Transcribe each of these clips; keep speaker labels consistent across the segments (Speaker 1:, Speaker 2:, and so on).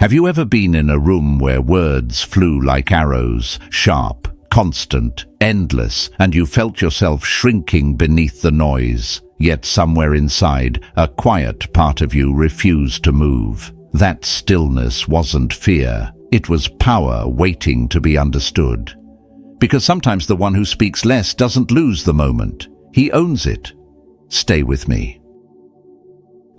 Speaker 1: Have you ever been in a room where words flew like arrows, sharp, constant, endless, and you felt yourself shrinking beneath the noise, yet somewhere inside, a quiet part of you refused to move? That stillness wasn't fear, it was power waiting to be understood. Because sometimes the one who speaks less doesn't lose the moment, he owns it. Stay with me.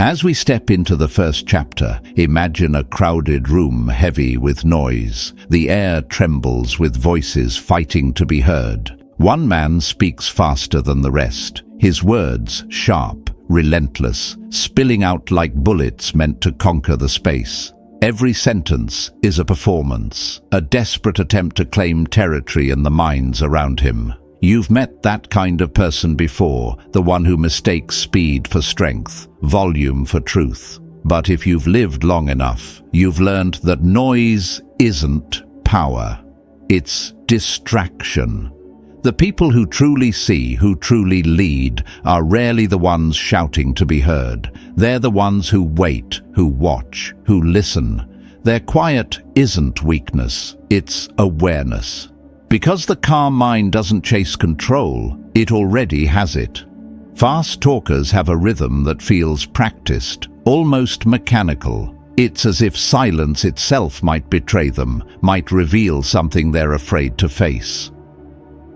Speaker 1: As we step into the first chapter, imagine a crowded room heavy with noise. The air trembles with voices fighting to be heard. One man speaks faster than the rest, his words sharp, relentless, spilling out like bullets meant to conquer the space. Every sentence is a performance, a desperate attempt to claim territory in the minds around him. You've met that kind of person before, the one who mistakes speed for strength, volume for truth. But if you've lived long enough, you've learned that noise isn't power. It's distraction. The people who truly see, who truly lead, are rarely the ones shouting to be heard. They're the ones who wait, who watch, who listen. Their quiet isn't weakness, it's awareness. Because the calm mind doesn't chase control, it already has it. Fast talkers have a rhythm that feels practiced, almost mechanical. It's as if silence itself might betray them, might reveal something they're afraid to face.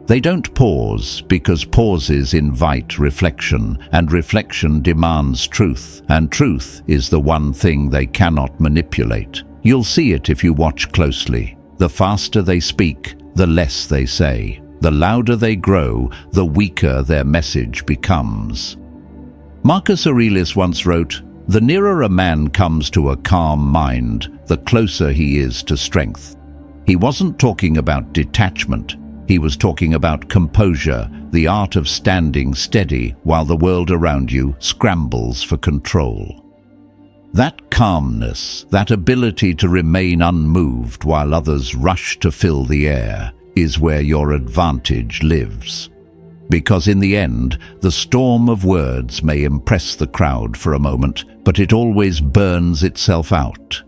Speaker 1: They don't pause because pauses invite reflection, and reflection demands truth, and truth is the one thing they cannot manipulate. You'll see it if you watch closely. The faster they speak, the less they say. The louder they grow, the weaker their message becomes. Marcus Aurelius once wrote, "The nearer a man comes to a calm mind, the closer he is to strength." He wasn't talking about detachment. He was talking about composure, the art of standing steady while the world around you scrambles for control. That calmness, that ability to remain unmoved while others rush to fill the air, is where your advantage lives. Because in the end, the storm of words may impress the crowd for a moment, but it always burns itself out.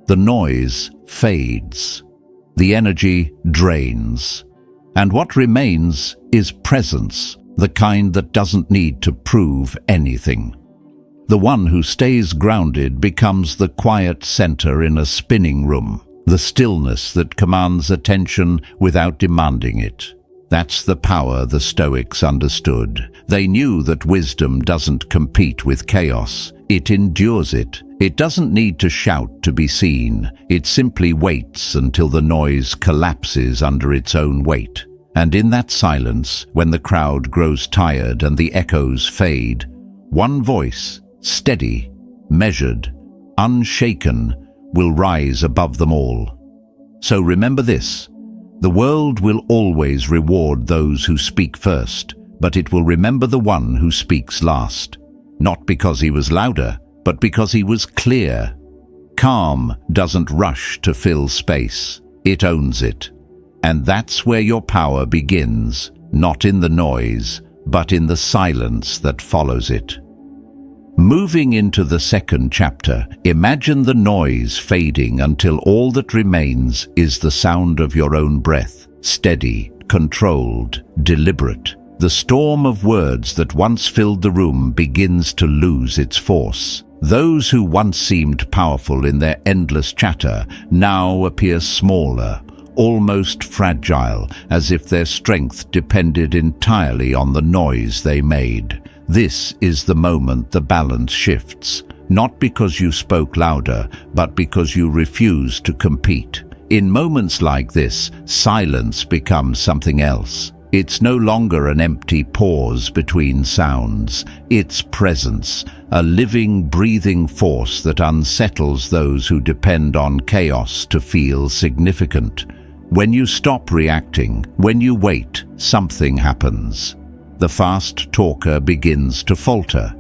Speaker 1: The noise fades. The energy drains. And what remains is presence, the kind that doesn't need to prove anything. The one who stays grounded becomes the quiet center in a spinning room, the stillness that commands attention without demanding it. That's the power the Stoics understood. They knew that wisdom doesn't compete with chaos. It endures it. It doesn't need to shout to be seen. It simply waits until the noise collapses under its own weight. And in that silence, when the crowd grows tired and the echoes fade, one voice, steady, measured, unshaken, will rise above them all. So remember this: the world will always reward those who speak first, but it will remember the one who speaks last. Not because he was louder, but because he was clear. Calm doesn't rush to fill space, it owns it. And that's where your power begins, not in the noise, but in the silence that follows it. Moving into the second chapter, imagine the noise fading until all that remains is the sound of your own breath, steady, controlled, deliberate. The storm of words that once filled the room begins to lose its force. Those who once seemed powerful in their endless chatter now appear smaller, almost fragile, as if their strength depended entirely on the noise they made. This is the moment the balance shifts, not because you spoke louder, but because you refused to compete. In moments like this, silence becomes something else. It's no longer an empty pause between sounds. It's presence, a living, breathing force that unsettles those who depend on chaos to feel significant. When you stop reacting, when you wait, something happens. The fast talker begins to falter.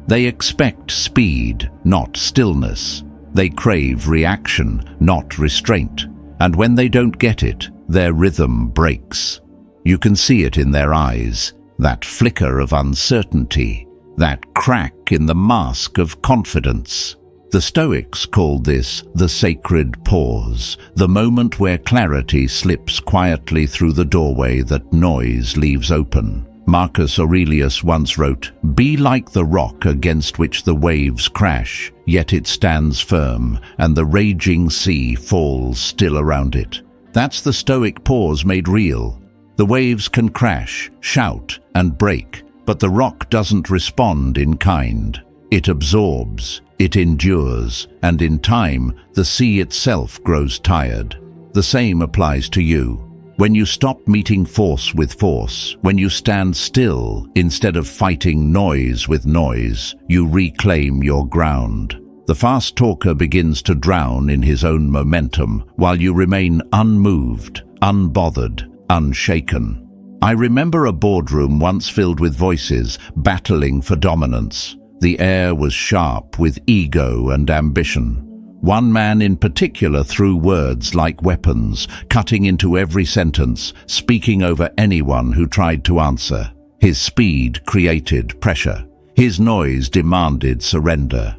Speaker 1: They expect speed, not stillness. They crave reaction, not restraint. And when they don't get it, their rhythm breaks. You can see it in their eyes, that flicker of uncertainty, that crack in the mask of confidence. The Stoics called this the sacred pause, the moment where clarity slips quietly through the doorway that noise leaves open. Marcus Aurelius once wrote, "Be like the rock against which the waves crash, yet it stands firm, and the raging sea falls still around it." That's the Stoic pause made real. The waves can crash, shout, and break, but the rock doesn't respond in kind. It absorbs, it endures, and in time, the sea itself grows tired. The same applies to you. When you stop meeting force with force, when you stand still instead of fighting noise with noise, you reclaim your ground. The fast talker begins to drown in his own momentum, while you remain unmoved, unbothered, unshaken. I remember a boardroom once filled with voices battling for dominance. The air was sharp with ego and ambition. One man in particular threw words like weapons, cutting into every sentence, speaking over anyone who tried to answer. His speed created pressure. His noise demanded surrender.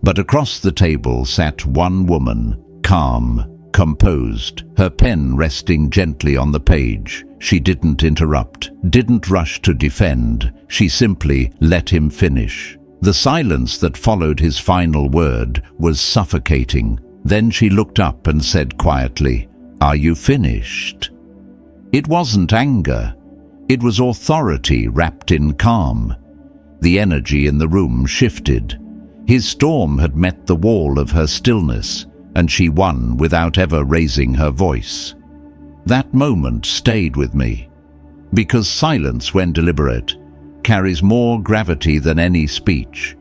Speaker 1: But across the table sat one woman, calm, composed, her pen resting gently on the page. She didn't interrupt, didn't rush to defend. She simply let him finish. The silence that followed his final word was suffocating. Then she looked up and said quietly, "Are you finished?" It wasn't anger. It was authority wrapped in calm. The energy in the room shifted. His storm had met the wall of her stillness, and she won without ever raising her voice. That moment stayed with me, because silence, when deliberate, carries more gravity than any speech.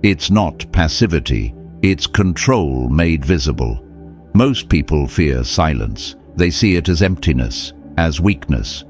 Speaker 1: It's not passivity, it's control made visible. Most people fear silence. They see it as emptiness, as weakness.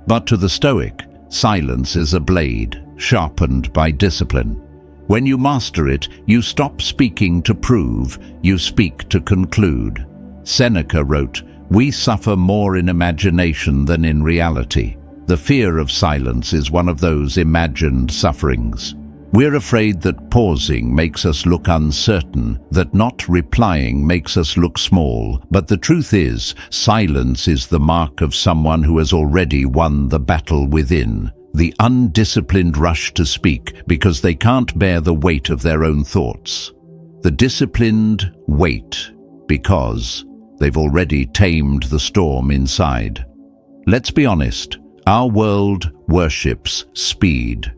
Speaker 1: But to the Stoic, silence is a blade, sharpened by discipline. When you master it, you stop speaking to prove, you speak to conclude. Seneca wrote, "We suffer more in imagination than in reality." The fear of silence is one of those imagined sufferings. We're afraid that pausing makes us look uncertain, that not replying makes us look small. But the truth is, silence is the mark of someone who has already won the battle within. The undisciplined rush to speak because they can't bear the weight of their own thoughts. The disciplined wait because they've already tamed the storm inside. Let's be honest. Our world worships speed.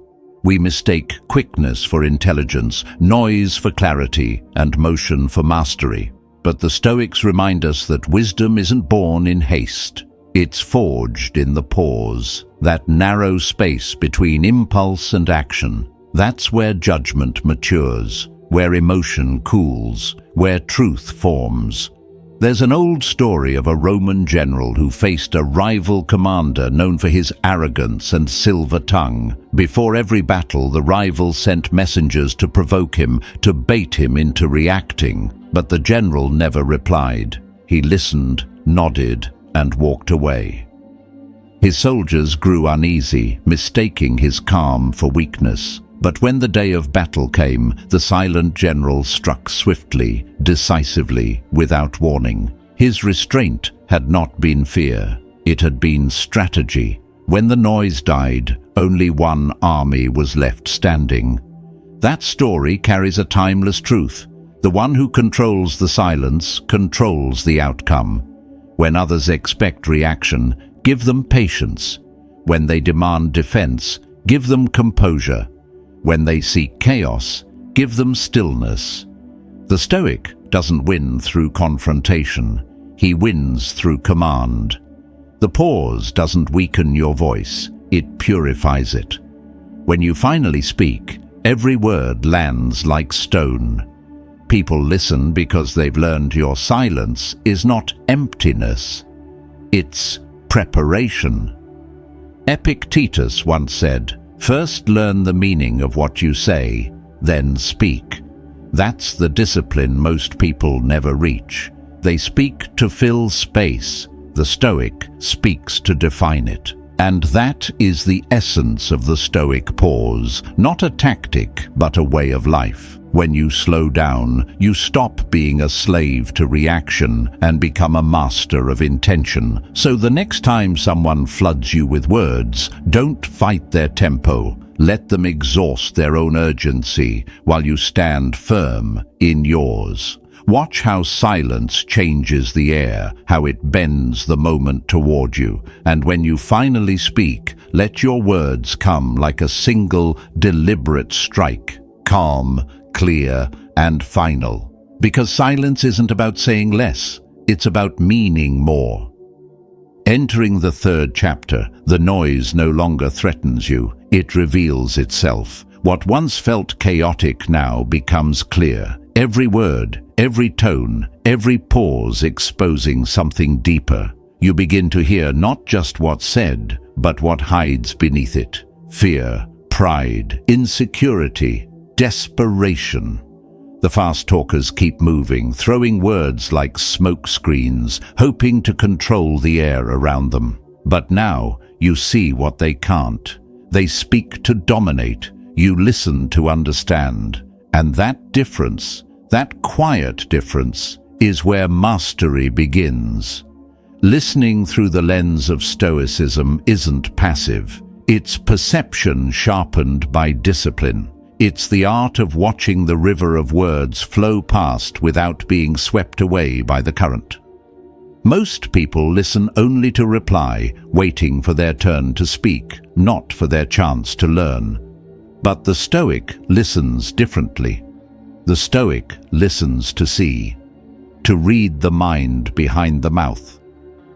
Speaker 1: We mistake quickness for intelligence, noise for clarity, and motion for mastery. But the Stoics remind us that wisdom isn't born in haste. It's forged in the pause, that narrow space between impulse and action. That's where judgment matures, where emotion cools, where truth forms. There's an old story of a Roman general who faced a rival commander known for his arrogance and silver tongue. Before every battle, the rival sent messengers to provoke him, to bait him into reacting. But the general never replied. He listened, nodded, and walked away. His soldiers grew uneasy, mistaking his calm for weakness. But when the day of battle came, the silent general struck swiftly, decisively, without warning. His restraint had not been fear, it had been strategy. When the noise died, only one army was left standing. That story carries a timeless truth. The one who controls the silence controls the outcome. When others expect reaction, give them patience. When they demand defense, give them composure. When they seek chaos, give them stillness. The Stoic doesn't win through confrontation. He wins through command. The pause doesn't weaken your voice. It purifies it. When you finally speak, every word lands like stone. People listen because they've learned your silence is not emptiness. It's preparation. Epictetus once said, "First learn the meaning of what you say, then speak." That's the discipline most people never reach. They speak to fill space. The Stoic speaks to define it. And that is the essence of the Stoic pause, not a tactic, but a way of life. When you slow down, you stop being a slave to reaction and become a master of intention. So the next time someone floods you with words, don't fight their tempo. Let them exhaust their own urgency while you stand firm in yours. Watch how silence changes the air, how it bends the moment toward you, and when you finally speak, let your words come like a single, deliberate strike, calm, clear, and final. Because silence isn't about saying less, it's about meaning more. Entering the third chapter, the noise no longer threatens you, it reveals itself. What once felt chaotic now becomes clear. Every word, every tone, every pause exposing something deeper. You begin to hear not just what's said, but what hides beneath it. Fear, pride, insecurity, desperation. The fast talkers keep moving, throwing words like smoke screens, hoping to control the air around them. But now you see what they can't. They speak to dominate. You listen to understand. And that difference, that quiet difference, is where mastery begins. Listening through the lens of Stoicism isn't passive. It's perception sharpened by discipline. It's the art of watching the river of words flow past without being swept away by the current. Most people listen only to reply, waiting for their turn to speak, not for their chance to learn. But the Stoic listens differently. The Stoic listens to see, to read the mind behind the mouth,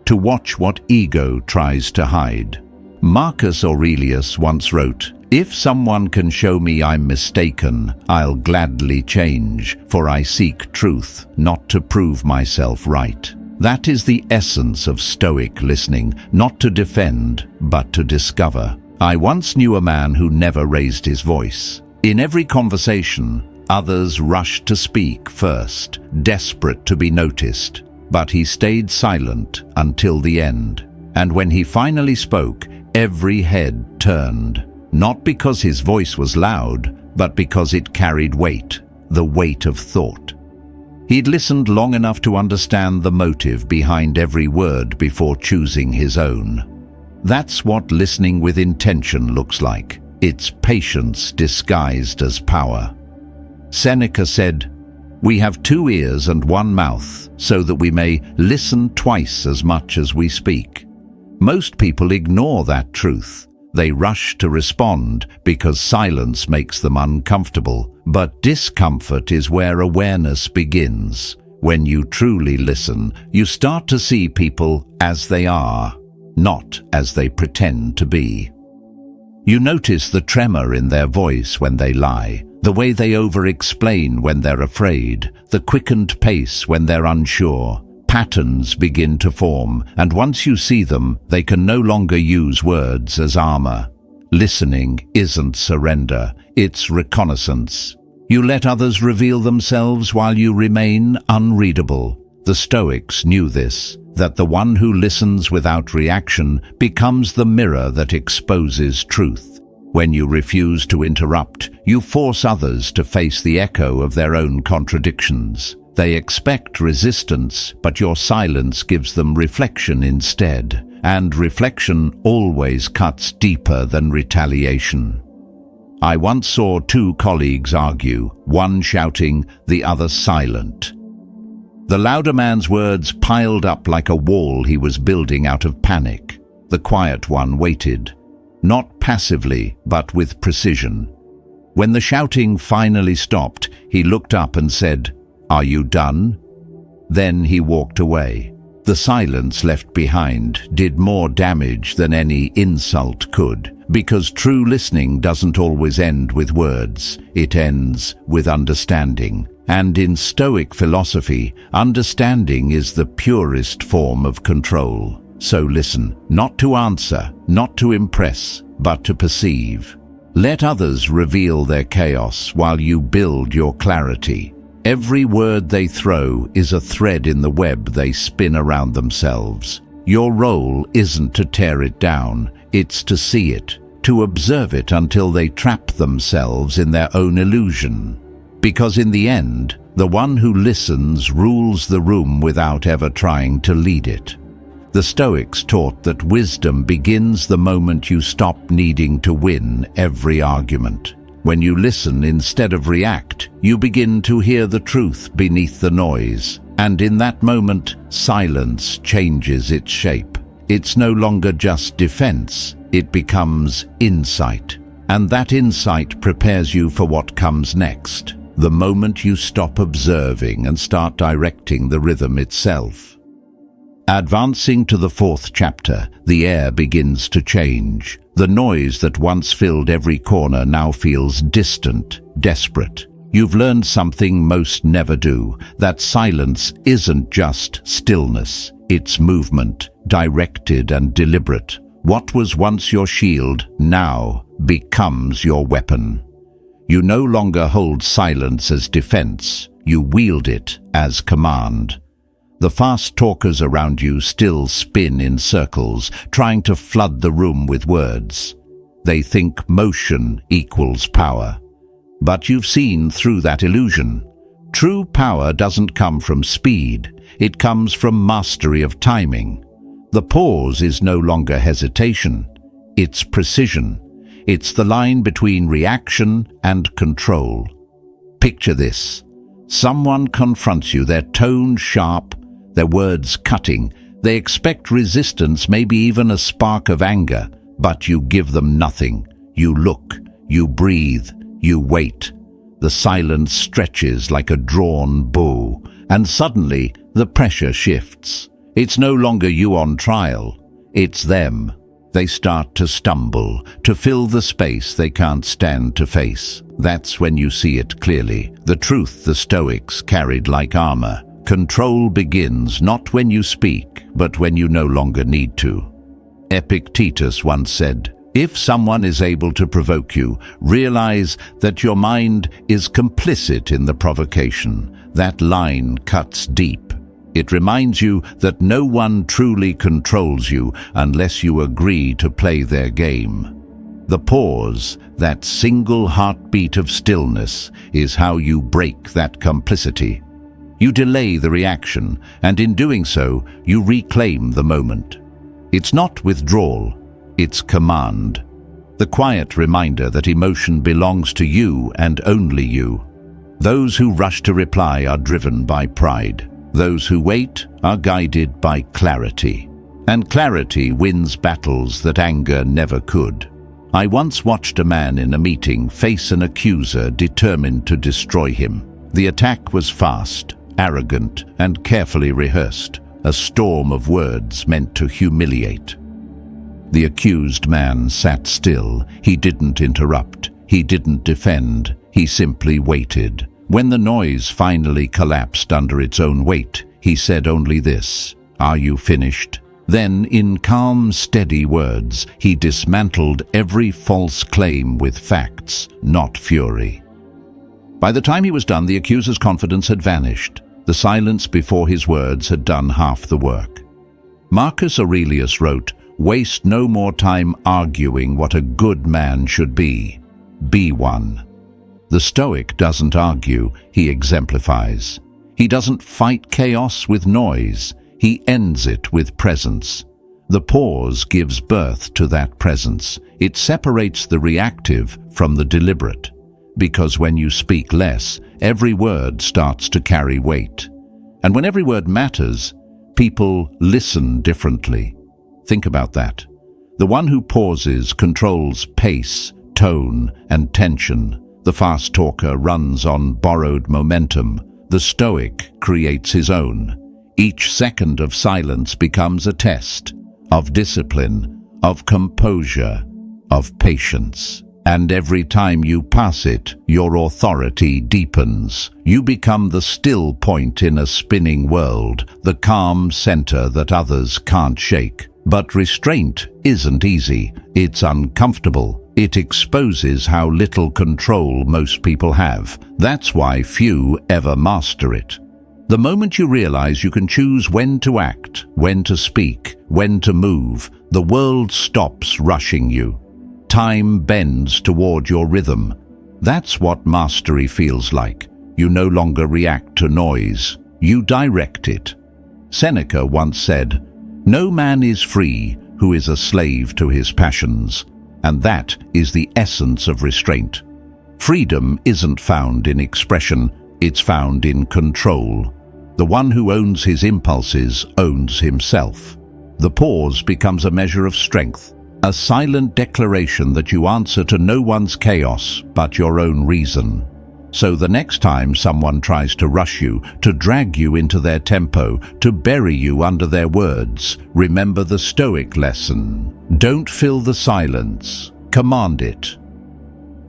Speaker 1: to watch what ego tries to hide. Marcus Aurelius once wrote, "If someone can show me I'm mistaken, I'll gladly change, for I seek truth, not to prove myself right." That is the essence of Stoic listening, not to defend, but to discover. I once knew a man who never raised his voice. In every conversation, others rushed to speak first, desperate to be noticed. But he stayed silent until the end. And when he finally spoke, every head turned. Not because his voice was loud, but because it carried weight, the weight of thought. He'd listened long enough to understand the motive behind every word before choosing his own. That's what listening with intention looks like. It's patience disguised as power. Seneca said, "We have 2 ears and 1 mouth, so that we may listen twice as much as we speak." Most people ignore that truth. They rush to respond because silence makes them uncomfortable. But discomfort is where awareness begins. When you truly listen, you start to see people as they are, not as they pretend to be. You notice the tremor in their voice when they lie, the way they over-explain when they're afraid, the quickened pace when they're unsure. Patterns begin to form, and once you see them, they can no longer use words as armor. Listening isn't surrender, it's reconnaissance. You let others reveal themselves while you remain unreadable. The Stoics knew this, that the one who listens without reaction becomes the mirror that exposes truth. When you refuse to interrupt, you force others to face the echo of their own contradictions. They expect resistance, but your silence gives them reflection instead, and reflection always cuts deeper than retaliation. I once saw 2 colleagues argue, one shouting, the other silent. The louder man's words piled up like a wall he was building out of panic. The quiet one waited, not passively, but with precision. When the shouting finally stopped, he looked up and said, "Are you done?" Then he walked away. The silence left behind did more damage than any insult could, because true listening doesn't always end with words, it ends with understanding. And in Stoic philosophy, understanding is the purest form of control. So listen, not to answer, not to impress, but to perceive. Let others reveal their chaos while you build your clarity. Every word they throw is a thread in the web they spin around themselves. Your role isn't to tear it down, it's to see it, to observe it until they trap themselves in their own illusion. Because in the end, the one who listens rules the room without ever trying to lead it. The Stoics taught that wisdom begins the moment you stop needing to win every argument. When you listen instead of react, you begin to hear the truth beneath the noise. And in that moment, silence changes its shape. It's no longer just defense, it becomes insight. And that insight prepares you for what comes next, the moment you stop observing and start directing the rhythm itself. Advancing to the fourth chapter, the air begins to change. The noise that once filled every corner now feels distant, desperate. You've learned something most never do, that silence isn't just stillness, it's movement, directed and deliberate. What was once your shield now becomes your weapon. You no longer hold silence as defense, you wield it as command. The fast talkers around you still spin in circles, trying to flood the room with words. They think motion equals power. But you've seen through that illusion. True power doesn't come from speed, it comes from mastery of timing. The pause is no longer hesitation, it's precision. It's the line between reaction and control. Picture this. Someone confronts you, their tone sharp, their words cutting. They expect resistance, maybe even a spark of anger, but you give them nothing. You look, you breathe, you wait. The silence stretches like a drawn bow, and suddenly the pressure shifts. It's no longer you on trial, it's them. They start to stumble, to fill the space they can't stand to face. That's when you see it clearly, the truth the Stoics carried like armor. Control begins not when you speak, but when you no longer need to. Epictetus once said, "If someone is able to provoke you, realize that your mind is complicit in the provocation." That line cuts deep. It reminds you that no one truly controls you unless you agree to play their game. The pause, that single heartbeat of stillness, is how you break that complicity. You delay the reaction, and in doing so, you reclaim the moment. It's not withdrawal, it's command. The quiet reminder that emotion belongs to you and only you. Those who rush to reply are driven by pride. Those who wait are guided by clarity. And clarity wins battles that anger never could. I once watched a man in a meeting face an accuser determined to destroy him. The attack was fast, arrogant, and carefully rehearsed, a storm of words meant to humiliate. The accused man sat still. He didn't interrupt. He didn't defend. He simply waited. When the noise finally collapsed under its own weight, he said only this, "Are you finished?" Then, in calm, steady words, he dismantled every false claim with facts, not fury. By the time he was done, the accuser's confidence had vanished. The silence before his words had done half the work. Marcus Aurelius wrote, "Waste no more time arguing what a good man should be. Be one." The Stoic doesn't argue, he exemplifies. He doesn't fight chaos with noise, he ends it with presence. The pause gives birth to that presence. It separates the reactive from the deliberate. Because when you speak less, every word starts to carry weight. And when every word matters, people listen differently. Think about that. The one who pauses controls pace, tone, and tension. The fast talker runs on borrowed momentum. The Stoic creates his own. Each second of silence becomes a test of discipline, of composure, of patience. And every time you pass it, your authority deepens. You become the still point in a spinning world, the calm center that others can't shake. But restraint isn't easy. It's uncomfortable. It exposes how little control most people have. That's why few ever master it. The moment you realize you can choose when to act, when to speak, when to move, the world stops rushing you. Time bends toward your rhythm. That's what mastery feels like. You no longer react to noise. You direct it. Seneca once said, "No man is free who is a slave to his passions," and that is the essence of restraint. Freedom isn't found in expression, it's found in control. The one who owns his impulses owns himself. The pause becomes a measure of strength, a silent declaration that you answer to no one's chaos but your own reason. So the next time someone tries to rush you, to drag you into their tempo, to bury you under their words, remember the Stoic lesson. Don't fill the silence, command it.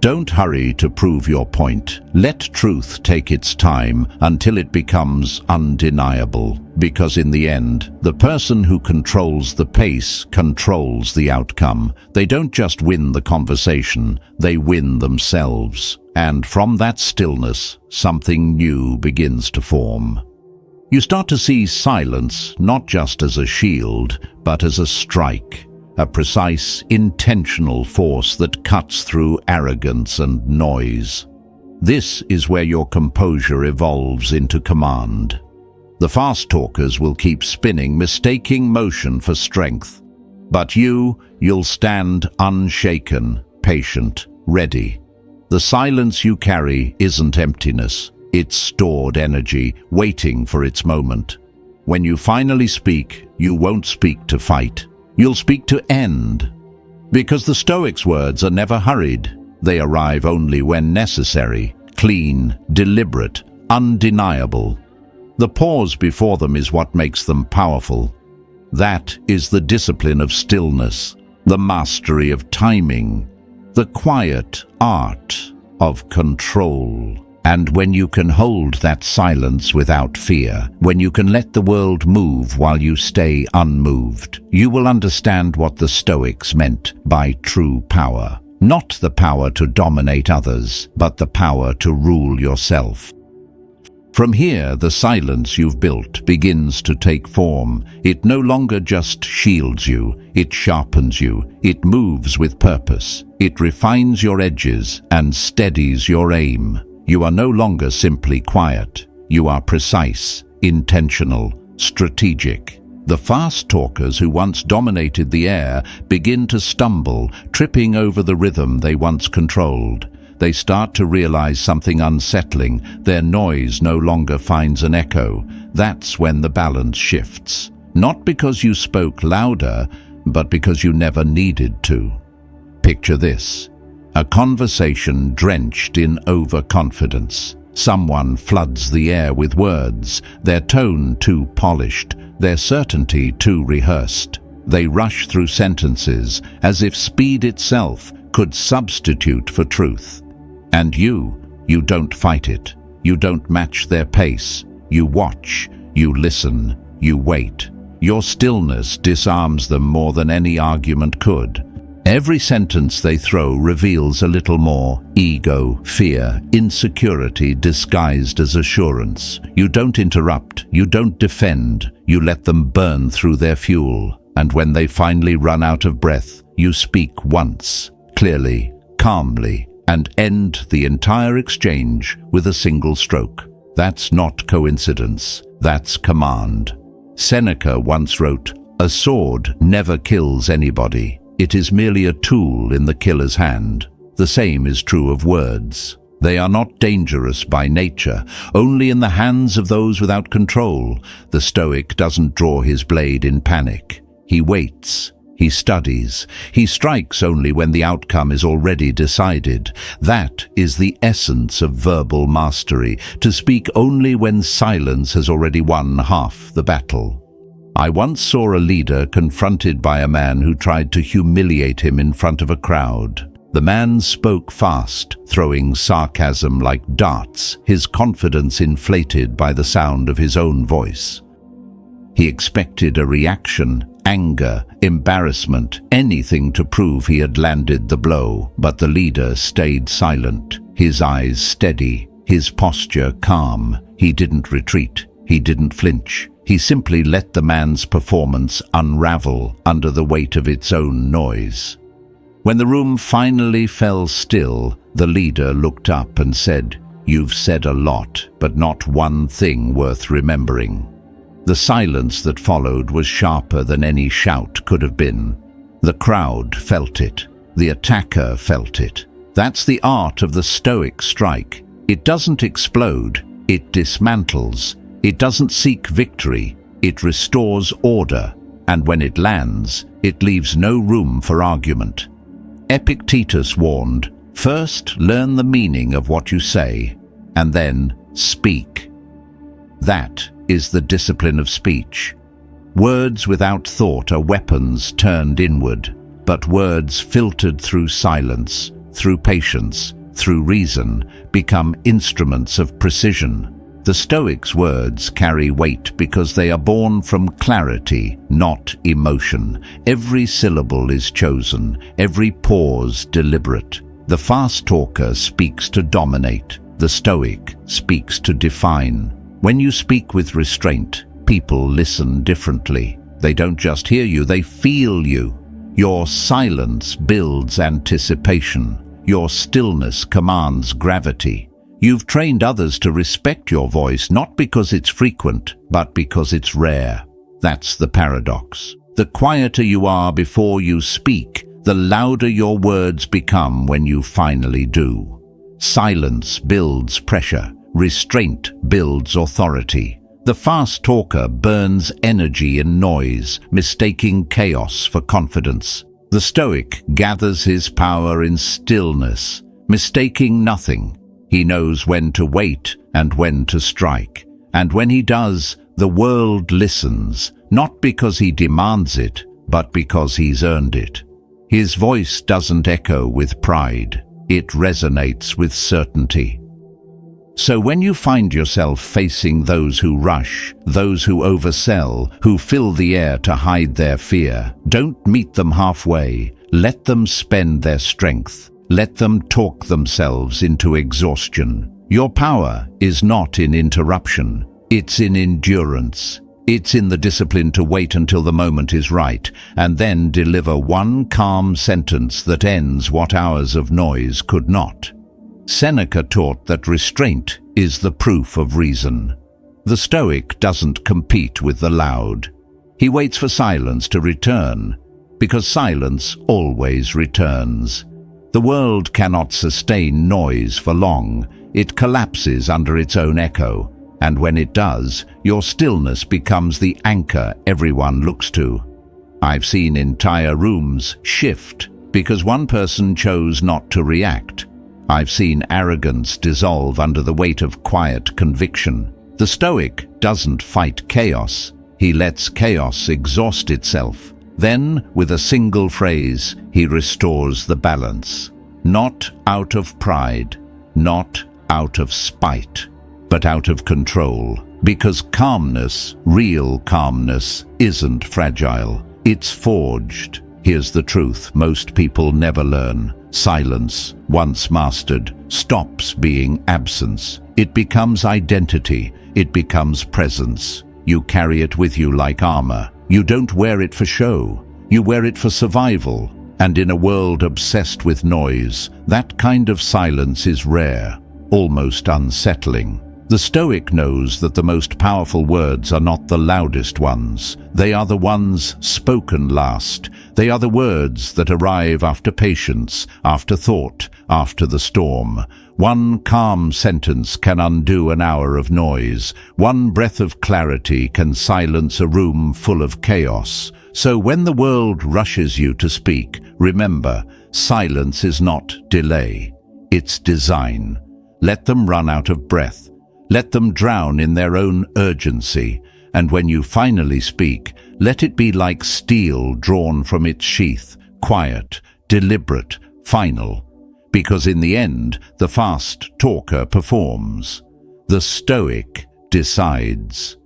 Speaker 1: Don't hurry to prove your point. Let truth take its time until it becomes undeniable, because in the end, the person who controls the pace controls the outcome. They don't just win the conversation, they win themselves. And from that stillness, something new begins to form. You start to see silence not just as a shield, but as a strike. A precise, intentional force that cuts through arrogance and noise. This is where your composure evolves into command. The fast talkers will keep spinning, mistaking motion for strength. But you'll stand unshaken, patient, ready. The silence you carry isn't emptiness, it's stored energy, waiting for its moment. When you finally speak, you won't speak to fight. You'll speak to end. Because the Stoics' words are never hurried. They arrive only when necessary, clean, deliberate, undeniable. The pause before them is what makes them powerful. That is the discipline of stillness, the mastery of timing, the quiet art of control. And when you can hold that silence without fear, when you can let the world move while you stay unmoved, you will understand what the Stoics meant by true power. Not the power to dominate others, but the power to rule yourself. From here, the silence you've built begins to take form. It no longer just shields you, it sharpens you, it moves with purpose. It refines your edges and steadies your aim. You are no longer simply quiet. You are precise, intentional, strategic. The fast talkers who once dominated the air begin to stumble, tripping over the rhythm they once controlled. They start to realize something unsettling. Their noise no longer finds an echo. That's when the balance shifts. Not because you spoke louder, but because you never needed to. Picture this. A conversation drenched in overconfidence. Someone floods the air with words, their tone too polished, their certainty too rehearsed. They rush through sentences as if speed itself could substitute for truth. And you don't fight it. You don't match their pace. You watch, you listen, you wait. Your stillness disarms them more than any argument could. Every sentence they throw reveals a little more ego, fear, insecurity disguised as assurance. You don't interrupt, you don't defend, you let them burn through their fuel. And when they finally run out of breath, you speak once, clearly, calmly, and end the entire exchange with a single stroke. That's not coincidence, that's command. Seneca once wrote, "A sword never kills anybody. It is merely a tool in the killer's hand." The same is true of words. They are not dangerous by nature, only in the hands of those without control. The Stoic doesn't draw his blade in panic. He waits. He studies. He strikes only when the outcome is already decided. That is the essence of verbal mastery, to speak only when silence has already won half the battle. I once saw a leader confronted by a man who tried to humiliate him in front of a crowd. The man spoke fast, throwing sarcasm like darts, his confidence inflated by the sound of his own voice. He expected a reaction, anger, embarrassment, anything to prove he had landed the blow, but the leader stayed silent, his eyes steady, his posture calm. He didn't retreat, he didn't flinch. He simply let the man's performance unravel under the weight of its own noise. When the room finally fell still, the leader looked up and said, You've said a lot, but not one thing worth remembering. The silence that followed was sharper than any shout could have been. The crowd felt it. The attacker felt it. That's the art of the Stoic Strike. It doesn't explode, it dismantles. It doesn't seek victory, it restores order. And when it lands, it leaves no room for argument. Epictetus warned, "First learn the meaning of what you say, and then speak." That is the discipline of speech. Words without thought are weapons turned inward, but words filtered through silence, through patience, through reason, become instruments of precision. The Stoics' words carry weight because they are born from clarity, not emotion. Every syllable is chosen, every pause deliberate. The fast talker speaks to dominate, the Stoic speaks to define. When you speak with restraint, people listen differently. They don't just hear you, they feel you. Your silence builds anticipation. Your stillness commands gravity. You've trained others to respect your voice not because it's frequent, but because it's rare. That's the paradox. The quieter you are before you speak, the louder your words become when you finally do. Silence builds pressure. Restraint builds authority. The fast talker burns energy in noise, mistaking chaos for confidence. The Stoic gathers his power in stillness, mistaking nothing. He knows when to wait and when to strike. And when he does, the world listens, not because he demands it, but because he's earned it. His voice doesn't echo with pride. It resonates with certainty. So when you find yourself facing those who rush, those who oversell, who fill the air to hide their fear, don't meet them halfway. Let them spend their strength. Let them talk themselves into exhaustion. Your power is not in interruption. It's in endurance. It's in the discipline to wait until the moment is right, and then deliver one calm sentence that ends what hours of noise could not. Seneca taught that restraint is the proof of reason. The Stoic doesn't compete with the loud. He waits for silence to return, because silence always returns. The world cannot sustain noise for long. It collapses under its own echo, and when it does, your stillness becomes the anchor everyone looks to. I've seen entire rooms shift because one person chose not to react. I've seen arrogance dissolve under the weight of quiet conviction. The Stoic doesn't fight chaos. He lets chaos exhaust itself. Then, with a single phrase, he restores the balance. Not out of pride, not out of spite, but out of control. Because calmness, real calmness, isn't fragile. It's forged. Here's the truth most people never learn. Silence, once mastered, stops being absence. It becomes identity. It becomes presence. You carry it with you like armor. You don't wear it for show. You wear it for survival. And in a world obsessed with noise, that kind of silence is rare, almost unsettling. The Stoic knows that the most powerful words are not the loudest ones. They are the ones spoken last. They are the words that arrive after patience, after thought, after the storm. One calm sentence can undo an hour of noise. One breath of clarity can silence a room full of chaos. So when the world rushes you to speak, remember, silence is not delay. It's design. Let them run out of breath. Let them drown in their own urgency. And when you finally speak, let it be like steel drawn from its sheath, quiet, deliberate, final. Because in the end, the fast talker performs. The Stoic decides.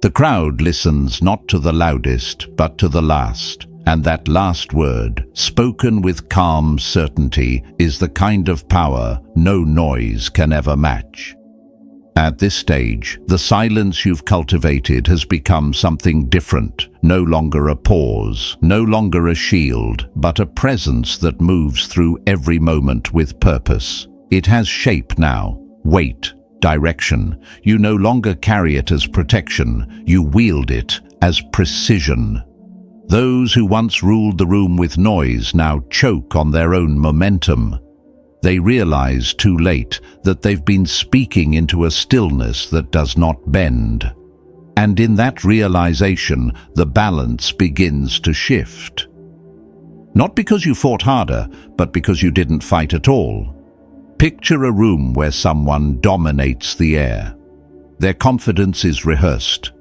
Speaker 1: The crowd listens not to the loudest, but to the last. And that last word, spoken with calm certainty, is the kind of power no noise can ever match. At this stage, the silence you've cultivated has become something different, no longer a pause, no longer a shield, but a presence that moves through every moment with purpose. It has shape now, weight, direction. You no longer carry it as protection, you wield it as precision. Those who once ruled the room with noise now choke on their own momentum. They realize too late that they've been speaking into a stillness that does not bend. And in that realization, the balance begins to shift. Not because you fought harder, but because you didn't fight at all. Picture a room where someone dominates the air. Their confidence is rehearsed,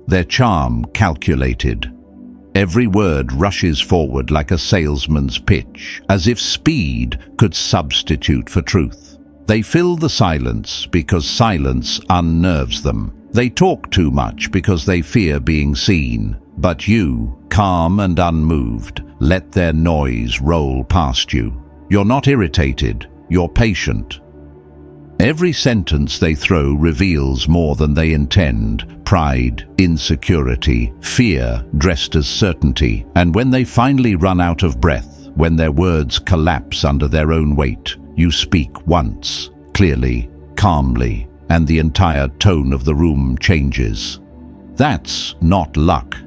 Speaker 1: their charm calculated. Every word rushes forward like a salesman's pitch, as if speed could substitute for truth. They fill the silence because silence unnerves them. They talk too much because they fear being seen. But you, calm and unmoved, let their noise roll past you. You're not irritated, you're patient. Every sentence they throw reveals more than they intend: pride, insecurity, fear dressed as certainty. And when they finally run out of breath, when their words collapse under their own weight, you speak once, clearly, calmly, and the entire tone of the room changes. That's not luck.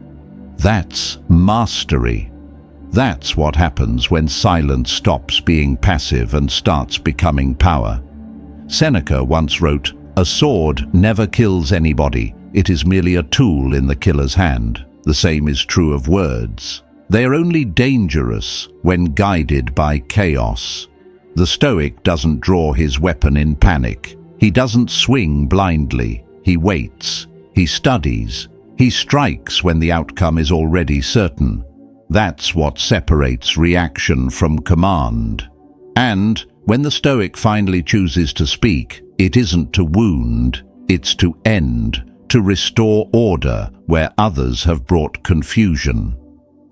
Speaker 1: That's mastery. That's what happens when silence stops being passive and starts becoming power. Seneca once wrote, "A sword never kills anybody. It is merely a tool in the killer's hand." The same is true of words. They are only dangerous when guided by chaos. The Stoic doesn't draw his weapon in panic. He doesn't swing blindly. He waits. He studies. He strikes when the outcome is already certain. That's what separates reaction from command. And when the Stoic finally chooses to speak, it isn't to wound, it's to end, to restore order where others have brought confusion.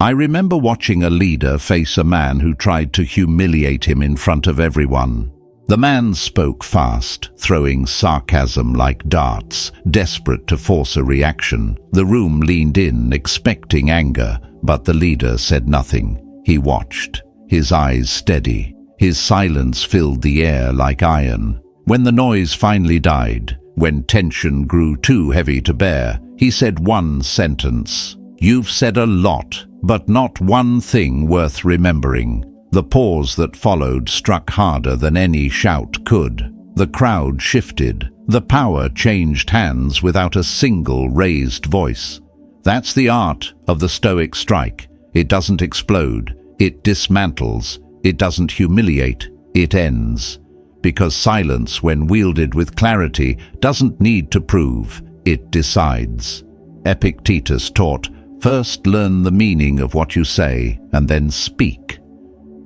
Speaker 1: I remember watching a leader face a man who tried to humiliate him in front of everyone. The man spoke fast, throwing sarcasm like darts, desperate to force a reaction. The room leaned in, expecting anger, but the leader said nothing. He watched, his eyes steady. His silence filled the air like iron. When the noise finally died, when tension grew too heavy to bear, he said one sentence: "You've said a lot, but not one thing worth remembering." The pause that followed struck harder than any shout could. The crowd shifted. The power changed hands without a single raised voice. That's the art of the Stoic Strike. It doesn't explode. It dismantles. It doesn't humiliate. It ends. Because silence, when wielded with clarity, doesn't need to prove. It decides. Epictetus taught, "First learn the meaning of what you say, and then speak."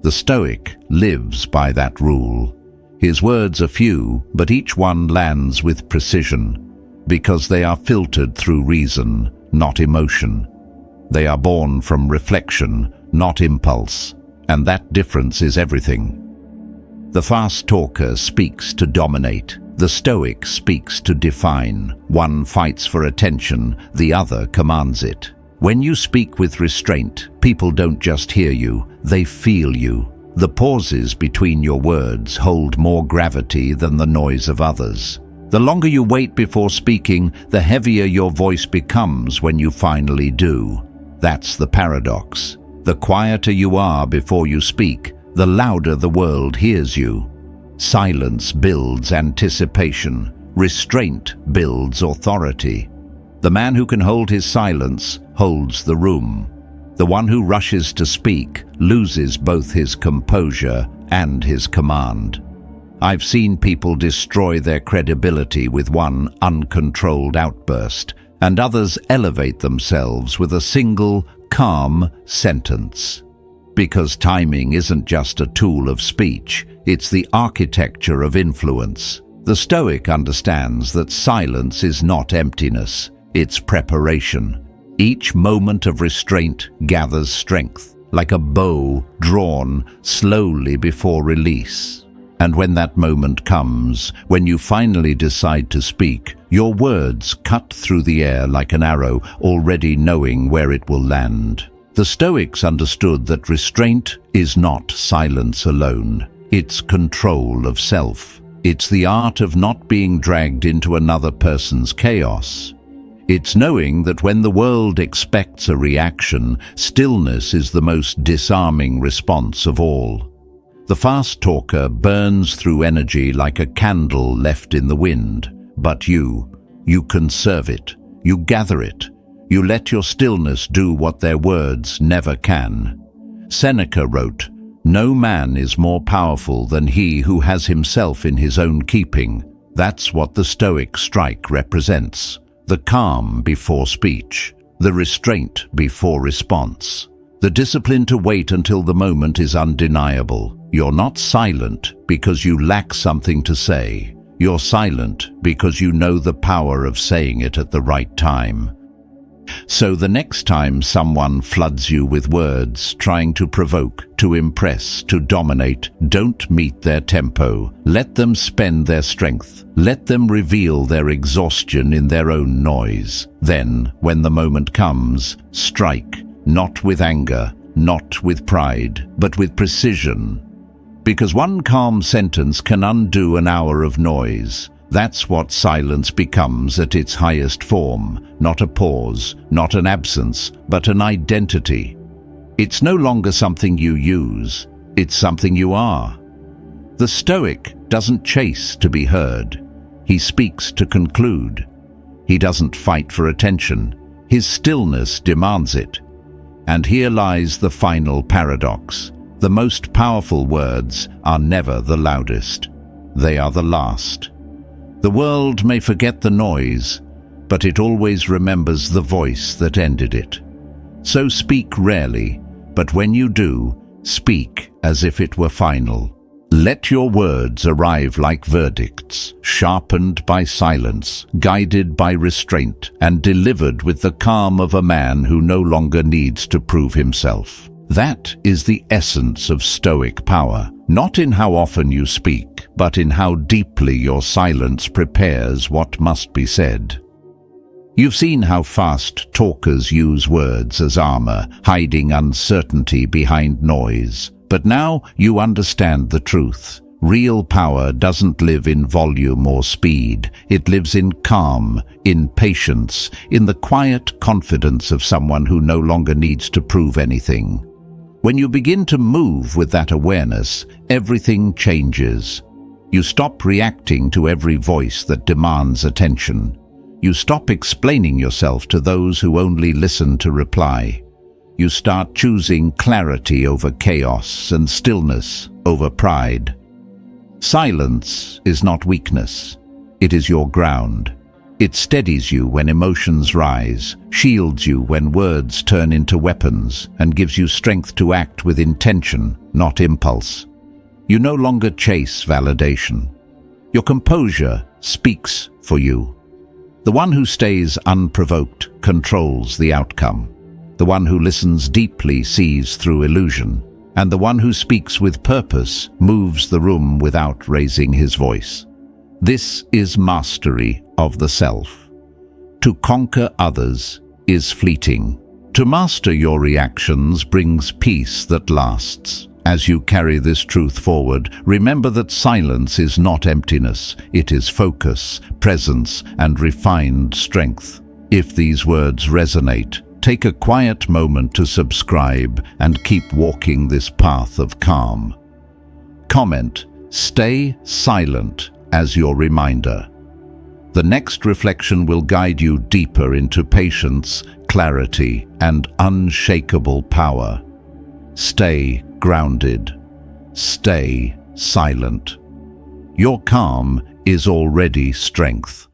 Speaker 1: The Stoic lives by that rule. His words are few, but each one lands with precision, because they are filtered through reason, not emotion. They are born from reflection, not impulse, and that difference is everything. The fast talker speaks to dominate. The Stoic speaks to define. One fights for attention, the other commands it. When you speak with restraint, people don't just hear you, they feel you. The pauses between your words hold more gravity than the noise of others. The longer you wait before speaking, the heavier your voice becomes when you finally do. That's the paradox. The quieter you are before you speak, the louder the world hears you. Silence builds anticipation. Restraint builds authority. The man who can hold his silence holds the room. The one who rushes to speak loses both his composure and his command. I've seen people destroy their credibility with one uncontrolled outburst, and others elevate themselves with a single, calm sentence. Because timing isn't just a tool of speech, it's the architecture of influence. The Stoic understands that silence is not emptiness, it's preparation. Each moment of restraint gathers strength, like a bow drawn slowly before release. And when that moment comes, when you finally decide to speak, your words cut through the air like an arrow, already knowing where it will land. The Stoics understood that restraint is not silence alone. It's control of self. It's the art of not being dragged into another person's chaos. It's knowing that when the world expects a reaction, stillness is the most disarming response of all. The fast talker burns through energy like a candle left in the wind, but you conserve it, you gather it, you let your stillness do what their words never can. Seneca wrote, "No man is more powerful than he who has himself in his own keeping." That's what the Stoic Strike represents. The calm before speech, the restraint before response, the discipline to wait until the moment is undeniable. You're not silent because you lack something to say. You're silent because you know the power of saying it at the right time. So the next time someone floods you with words, trying to provoke, to impress, to dominate, don't meet their tempo. Let them spend their strength. Let them reveal their exhaustion in their own noise. Then, when the moment comes, strike, not with anger, not with pride, but with precision. Because one calm sentence can undo an hour of noise. That's what silence becomes at its highest form, not a pause, not an absence, but an identity. It's no longer something you use, it's something you are. The Stoic doesn't chase to be heard. He speaks to conclude. He doesn't fight for attention. His stillness demands it. And here lies the final paradox. The most powerful words are never the loudest. They are the last. The world may forget the noise, but it always remembers the voice that ended it. So speak rarely, but when you do, speak as if it were final. Let your words arrive like verdicts, sharpened by silence, guided by restraint, and delivered with the calm of a man who no longer needs to prove himself. That is the essence of Stoic power, not in how often you speak, but in how deeply your silence prepares what must be said. You've seen how fast talkers use words as armor, hiding uncertainty behind noise. But now you understand the truth. Real power doesn't live in volume or speed. It lives in calm, in patience, in the quiet confidence of someone who no longer needs to prove anything. When you begin to move with that awareness, everything changes. You stop reacting to every voice that demands attention. You stop explaining yourself to those who only listen to reply. You start choosing clarity over chaos and stillness over pride. Silence is not weakness. It is your ground. It steadies you when emotions rise, shields you when words turn into weapons, and gives you strength to act with intention, not impulse. You no longer chase validation. Your composure speaks for you. The one who stays unprovoked controls the outcome. The one who listens deeply sees through illusion, and the one who speaks with purpose moves the room without raising his voice. This is mastery of the self. To conquer others is fleeting. To master your reactions brings peace that lasts. As you carry this truth forward, remember that silence is not emptiness. It is focus, presence, and refined strength. If these words resonate, take a quiet moment to subscribe and keep walking this path of calm. Comment, "Stay silent," as your reminder. The next reflection will guide you deeper into patience, clarity, and unshakable power. Stay grounded. Stay silent. Your calm is already strength.